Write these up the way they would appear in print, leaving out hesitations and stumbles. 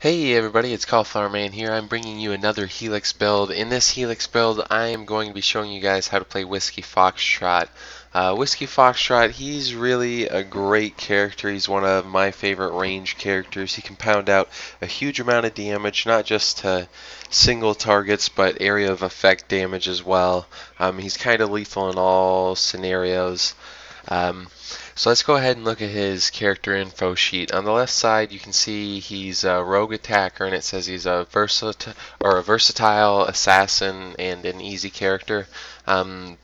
Hey everybody, it's Cauliflower Man here. I'm bringing you another Helix build. In this Helix build, I am going to be showing you guys how to play Whiskey Foxtrot. Whiskey Foxtrot, he's really a great character. He's one of my favorite range characters. He can pound out a huge amount of damage, not just to single targets, but area of effect damage as well. He's kind of lethal in all scenarios. Um, so let's go ahead and look at his character info sheet. On the left side, you can see he's a rogue attacker, and it says he's a versatile assassin and an easy character. I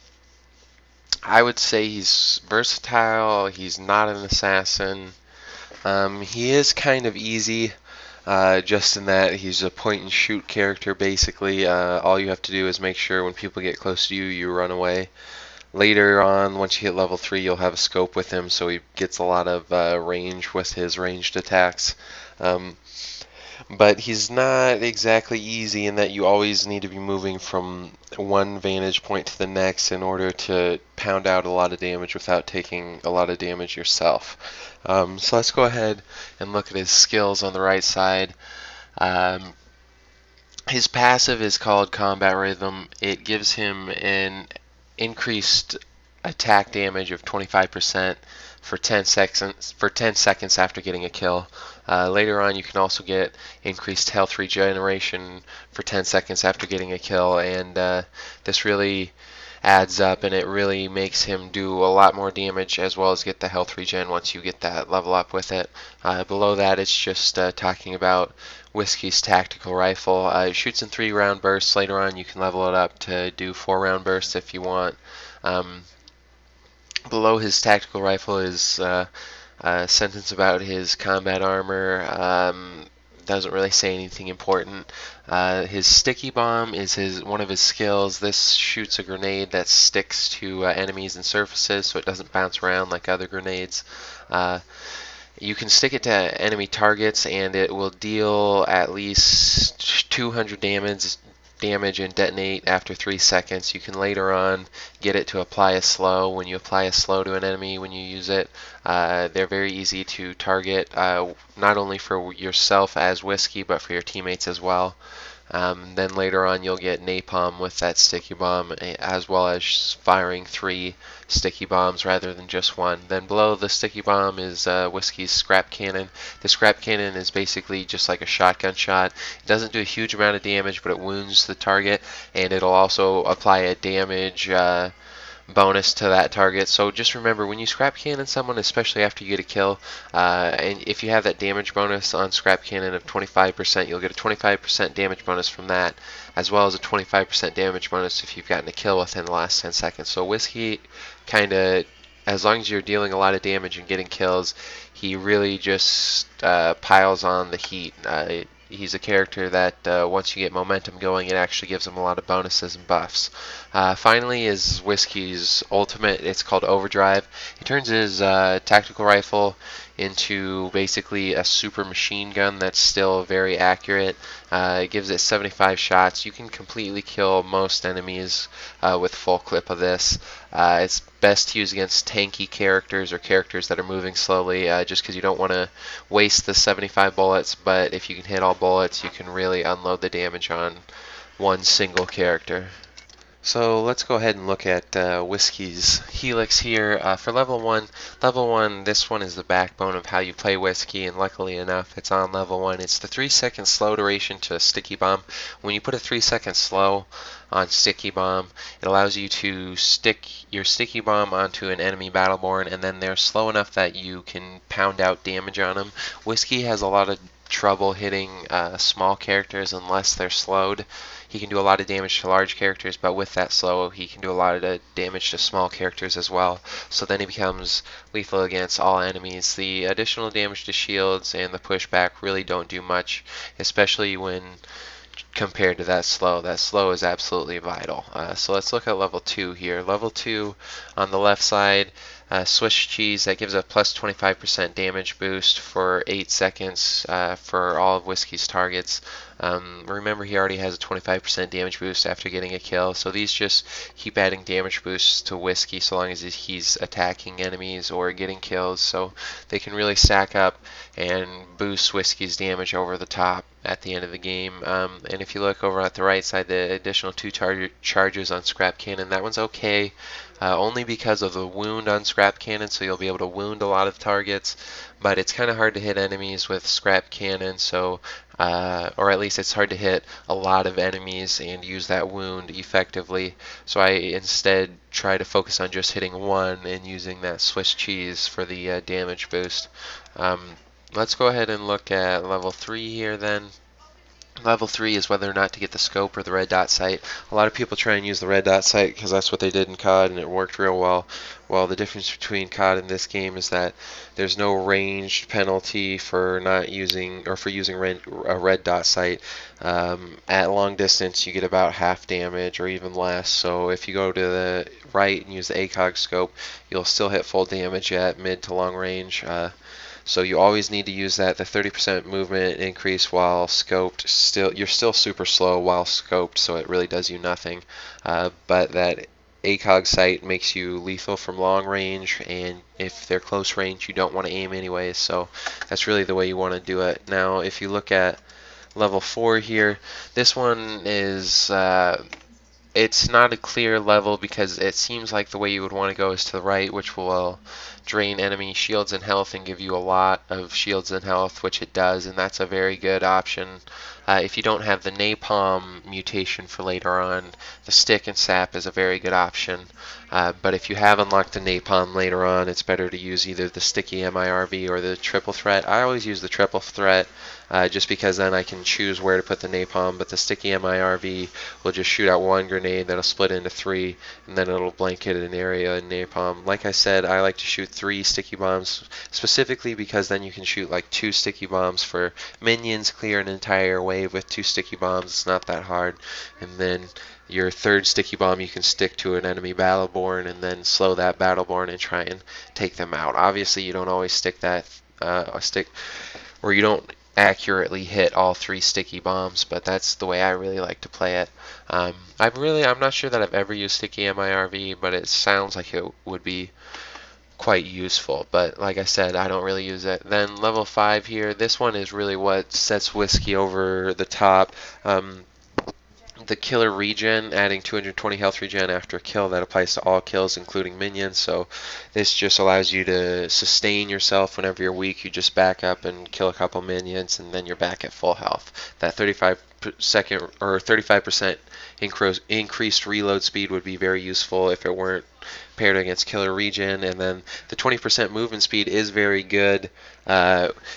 would say he's versatile. He's not an assassin. He is kind of easy. Just in that he's a point and shoot character basically. All you have to do is make sure when people get close to you, you run away. Later on, once you hit level 3, you'll have a scope with him, so he gets a lot of range with his ranged attacks. Um, but he's not exactly easy in that you always need to be moving from one vantage point to the next in order to pound out a lot of damage without taking a lot of damage yourself. So let's go ahead and look at his skills on the right side. Um, his passive is called Combat Rhythm. It gives him an increased attack damage of 25% for 10 seconds after getting a kill. Later on, you can also get increased health regeneration for 10 seconds after getting a kill, and this really adds up, and it really makes him do a lot more damage as well as get the health regen once you get that level up with it. Below that, it's just talking about Whiskey's tactical rifle. It shoots in 3-round bursts. Later on, you can level it up to do 4-round bursts if you want. Below his tactical rifle is a sentence about his combat armor. Doesn't really say anything important. His sticky bomb is one of his skills. This shoots a grenade that sticks to enemies and surfaces, so it doesn't bounce around like other grenades. You can stick it to enemy targets, and it will deal at least 200 damage and detonate after 3 seconds. You can later on get it to apply a slow. When you apply a slow to an enemy when you use it, they're very easy to target, not only for yourself as Whiskey, but for your teammates as well. Then later on you'll get napalm with that sticky bomb, as well as firing 3 sticky bombs rather than just one. Then below the sticky bomb is Whiskey's scrap cannon. The scrap cannon is basically just like a shotgun shot. It doesn't do a huge amount of damage, but it wounds the target, and it'll also apply a damage bonus to that target. So just remember, when you scrap cannon someone, especially after you get a kill, and if you have that damage bonus on scrap cannon of 25%, you'll get a 25% damage bonus from that, as well as a 25% damage bonus if you've gotten a kill within the last 10 seconds. So Whiskey kind of, as long as you're dealing a lot of damage and getting kills, he really just piles on the heat. He's a character that once you get momentum going, it actually gives him a lot of bonuses and buffs. Finally is Whiskey's ultimate. It's called Overdrive. He turns his tactical rifle into basically a super machine gun that's still very accurate. It gives it 75 shots. You can completely kill most enemies with full clip of this. It's best to use against tanky characters or characters that are moving slowly, just because you don't want to waste the 75 bullets, but if you can hit all bullets, you can really unload the damage on one single character. So let's go ahead and look at Whiskey's Helix here. For level 1, this one is the backbone of how you play Whiskey, and luckily enough, it's on level 1. It's the 3-second slow duration to a sticky bomb. When you put a 3-second slow on sticky bomb, it allows you to stick your sticky bomb onto an enemy Battleborn, and then they're slow enough that you can pound out damage on them. Whiskey has a lot of trouble hitting small characters unless they're slowed. He can do a lot of damage to large characters, but with that slow, he can do a lot of damage to small characters as well. So then he becomes lethal against all enemies. The additional damage to shields and the pushback really don't do much, especially when compared to that slow. That slow is absolutely vital. So let's look at level 2 here. Level 2 on the left side, Swiss cheese that gives a plus 25% damage boost for 8 seconds for all of Whiskey's targets. Remember, he already has a 25% damage boost after getting a kill, so these just keep adding damage boosts to Whiskey so long as he's attacking enemies or getting kills, so they can really stack up and boost Whiskey's damage over the top at the end of the game. And if you look over at the right side, the additional 2 charges on Scrap Cannon, that one's okay. Only because of the wound on Scrap Cannon, so you'll be able to wound a lot of targets, but it's kind of hard to hit enemies with Scrap Cannon, so or at least it's hard to hit a lot of enemies and use that wound effectively. So I instead try to focus on just hitting one and using that Swiss cheese for the damage boost. Let's go ahead and look at level 3 here then. Level 3 is whether or not to get the scope or the red dot sight. A lot of people try and use the red dot sight because that's what they did in COD and it worked real well. Well, the difference between COD and this game is that there's no ranged penalty for not using or for using a red dot sight. At long distance, you get about half damage or even less. So if you go to the right and use the ACOG scope, you'll still hit full damage at mid to long range. So you always need to use that. The 30% movement increase while scoped, you're still super slow while scoped, so it really does you nothing. But that ACOG sight makes you lethal from long range, and if they're close range, you don't want to aim anyways. So that's really the way you want to do it. Now, if you look at level 4 here, this one is it's not a clear level because it seems like the way you would want to go is to the right, which will drain enemy shields and health and give you a lot of shields and health, which it does, and that's a very good option. If you don't have the napalm mutation for later on, the stick and sap is a very good option. But if you have unlocked the napalm later on, it's better to use either the sticky MIRV or the triple threat. I always use the triple threat just because then I can choose where to put the napalm, but the sticky MIRV will just shoot out one grenade that'll split into 3, and then it'll blanket an area in napalm. Like I said, I like to shoot 3 sticky bombs specifically because then you can shoot like 2 sticky bombs for minions, clear an entire wave with 2 sticky bombs. It's not that hard. And then your third sticky bomb you can stick to an enemy Battleborn and then slow that Battleborn and try and take them out. Obviously you don't always stick that or you don't accurately hit all 3 sticky bombs, but that's the way I really like to play it. I'm not sure that I've ever used sticky MIRV, but it sounds like it would be quite useful, but like I said, I don't really use it. Then level 5 here, this one is really what sets Whiskey over the top. The killer regen, adding 220 health regen after a kill, that applies to all kills including minions, so this just allows you to sustain yourself whenever you're weak. You just back up and kill a couple minions and then you're back at full health. That 35% increased reload speed would be very useful if it weren't paired against killer regen, and then the 20% movement speed is very good,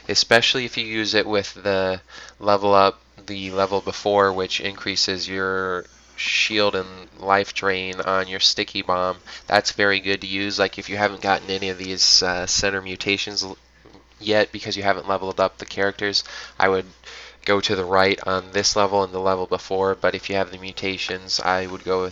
especially if you use it with the level before, which increases your shield and life drain on your sticky bomb. That's very good to use. Like if you haven't gotten any of these center mutations yet because you haven't leveled up the characters, I would go to the right on this level and the level before, but if you have the mutations, I would go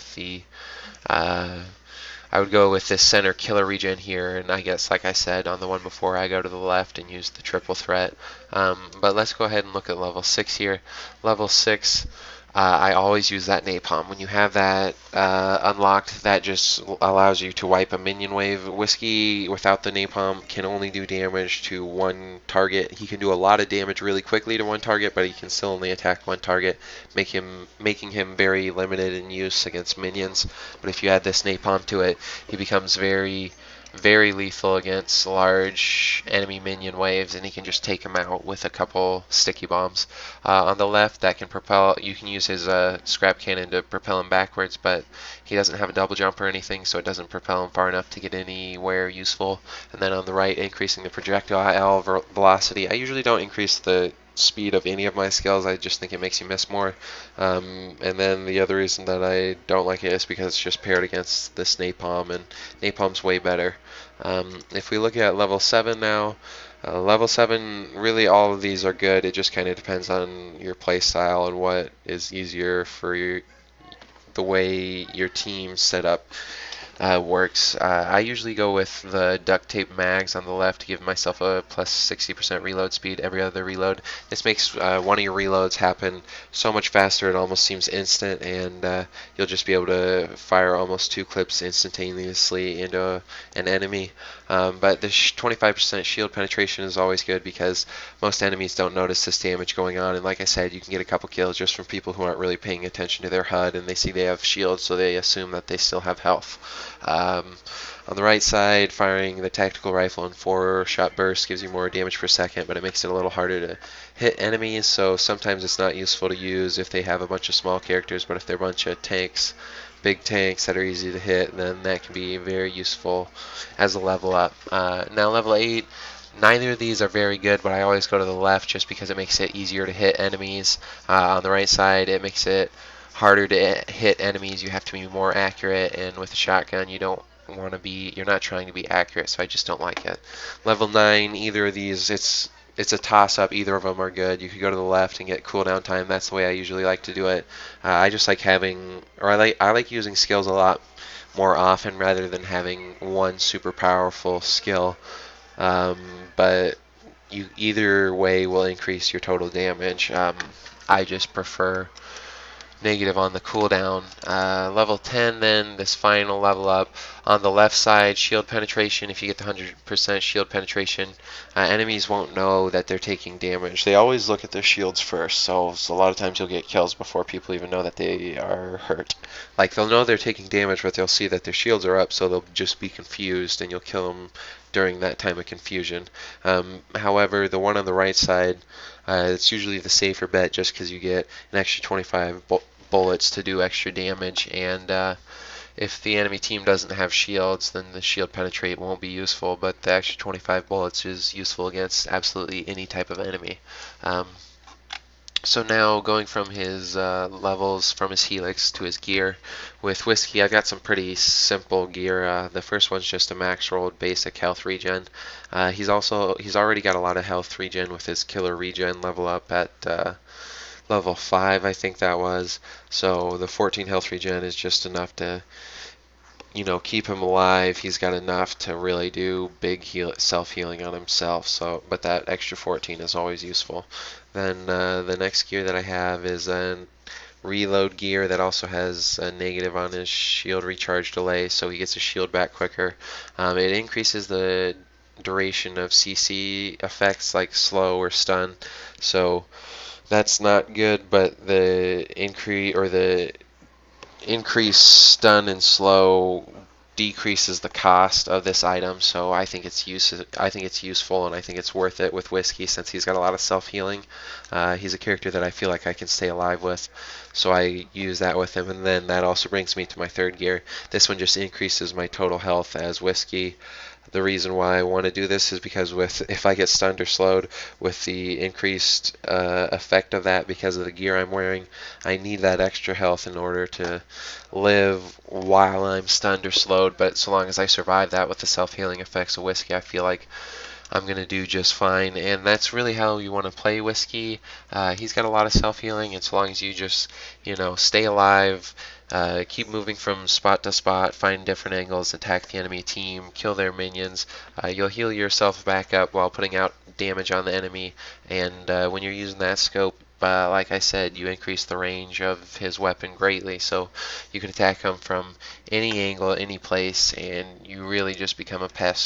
with this center killer regen here, and I guess, like I said, on the one before, I go to the left and use the triple threat. But let's go ahead and look at level 6 here. Level 6, I always use that napalm. When you have that unlocked, that just allows you to wipe a minion wave. Whiskey, without the napalm, can only do damage to one target. He can do a lot of damage really quickly to one target, but he can still only attack one target, making him very limited in use against minions. But if you add this napalm to it, he becomes very lethal against large enemy minion waves, and he can just take them out with a couple sticky bombs. On the left, that can propel. You can use his scrap cannon to propel him backwards, but he doesn't have a double jump or anything, so it doesn't propel him far enough to get anywhere useful. And then on the right, increasing the projectile velocity. I usually don't increase the speed of any of my skills. I just think it makes you miss more. And then the other reason that I don't like it is because it's just paired against this napalm, and napalm's way better. If we look at level 7 now, level 7, really all of these are good. It just kind of depends on your play style and what is easier for the way your team's set up. works. I usually go with the duct tape mags on the left to give myself a plus 60% reload speed every other reload. This makes one of your reloads happen so much faster, it almost seems instant, and you'll just be able to fire almost 2 clips instantaneously into an enemy. But the 25% shield penetration is always good because most enemies don't notice this damage going on, and like I said, you can get a couple kills just from people who aren't really paying attention to their HUD, and they see they have shields, so they assume that they still have health. On the right side, firing the tactical rifle in 4-shot bursts gives you more damage per second, but it makes it a little harder to hit enemies, so sometimes it's not useful to use if they have a bunch of small characters, but if they're a bunch of tanks, big tanks that are easy to hit, then that can be very useful as a level up. Now level 8, neither of these are very good, but I always go to the left just because it makes it easier to hit enemies. On the right side, it makes it harder to hit enemies. You have to be more accurate, and with a shotgun, you're not trying to be accurate, so I just don't like it. Level 9, either of these, it's a toss-up. Either of them are good. You could go to the left and get cooldown time. That's the way I usually like to do it. I just like having, or I like using skills a lot more often rather than having one super powerful skill. Um, but either way will increase your total damage. I just prefer negative on the cooldown. Level 10 then, this final level up. On the left side, shield penetration. If you get the 100% shield penetration, enemies won't know that they're taking damage. They always look at their shields first, so a lot of times you'll get kills before people even know that they are hurt. Like, they'll know they're taking damage, but they'll see that their shields are up, so they'll just be confused, and you'll kill them during that time of confusion. However, the one on the right side, it's usually the safer bet just because you get an extra 25 bullets to do extra damage, and if the enemy team doesn't have shields, then the shield penetrate won't be useful, but the extra 25 bullets is useful against absolutely any type of enemy. So now going from his levels from his Helix to his gear, with Whiskey I've got some pretty simple gear. The first one's just a max rolled basic health regen. He's already got a lot of health regen with his killer regen level up at level 5, I think that was. So the 14 health regen is just enough to keep him alive. He's got enough to really do big self-healing on himself. So, but that extra 14 is always useful. Then the next gear that I have is a reload gear that also has a negative on his shield recharge delay, so he gets his shield back quicker. It increases the duration of CC effects like slow or stun, so that's not good. But the increase stun and slow decreases the cost of this item, so I think it's useful, and I think it's worth it with Whiskey since he's got a lot of self-healing. He's a character that I feel like I can stay alive with, so I use that with him. And then that also brings me to my third gear. This one just increases my total health as Whiskey. The reason why I want to do this is because if I get stunned or slowed, with the increased effect of that because of the gear I'm wearing, I need that extra health in order to live while I'm stunned or slowed. But so long as I survive that with the self-healing effects of Whiskey, I feel like I'm going to do just fine. And that's really how you want to play Whiskey. He's got a lot of self-healing, and so long as you just, stay alive, keep moving from spot to spot, find different angles, attack the enemy team, kill their minions, you'll heal yourself back up while putting out damage on the enemy. And when you're using that scope, like I said, you increase the range of his weapon greatly, so you can attack him from any angle, any place, and you really just become a pest.